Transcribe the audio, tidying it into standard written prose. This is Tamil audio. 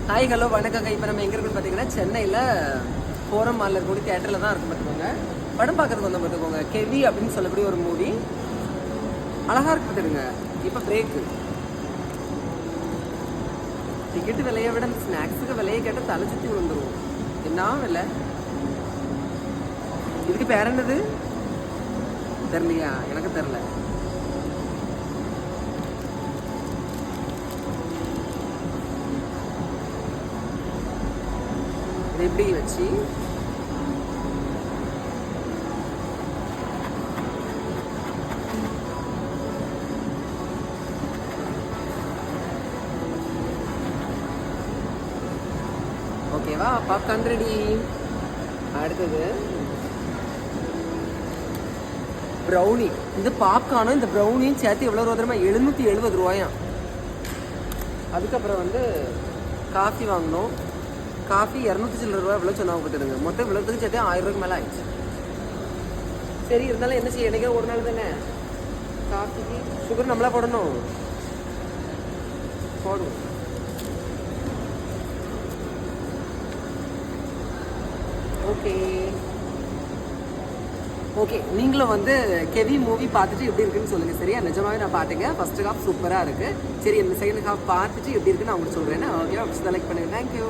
ஹாய் ஹலோ வணக்கங்க. இப்போ நம்ம எங்கே இருக்குன்னு பார்த்தீங்கன்னா சென்னையில் ஃபோரம் மாலில் இருக்கக்கூடிய தியேட்டரில் தான் இருக்கும் பார்த்துக்கோங்க. படம் பார்க்கறதுக்கு வந்து பார்த்துக்கோங்க. கெவி அப்படின்னு சொல்லக்கூடிய ஒரு மூவி அழகாக இருக்கு பார்த்துடுங்க. இப்போ பிரேக்கு டிக்கெட்டு விலையை விட அந்த ஸ்நாக்ஸுக்கு விலையை கேட்டால் தலை சுற்றி விழுந்துருவோம். என்ன விலை இதுக்கு பேர் என்னது தெரிலையா? எனக்கு தெரில. இதை எப்படி வச்சு ஓகேவா? Popcorn ready. அடுத்தது ப்ரௌனி. இந்த பாப்கார்னும் இந்த ப்ரௌனியும் சேர்த்து எவ்வளோ ரூபா தெரியுமா? 770 ரூபாயாம். அதுக்கப்புறம் வந்து காஃபி வாங்கினோம். காஃபி 200 சில்லற ரூபா எவ்வளோ சொன்னாங்க பார்த்துடுங்க. மொத்தம் இவ்வளோத்துக்கு சேர்த்து 1000 ரூபாய்க்கு மேலே ஆயிடுச்சு. சரி, இருந்தாலும் என்ன செய்ய, என்னைக்கோ ஒரு நாள் தானே. காஃபிக்கு சுகர் நம்மளா போடணும். போடுவோம். ஓகே ஓகே, நீங்களும் வந்து கெவி மூவி பார்த்துட்டு எப்படி இருக்குன்னு சொல்லுங்கள். சரியா? நிஜமாவே நான் பார்த்துங்க. ஃபர்ஸ்ட் ஹாஃப் சூப்பராக இருக்குது. சரி, இந்த செகண்ட் ஹாஃப் பார்த்துட்டு எப்படி இருக்குன்னு நான் உங்களுக்கு சொல்கிறேன். ஓகே, செலக்ட் பண்ணுங்கள். தேங்க்யூ.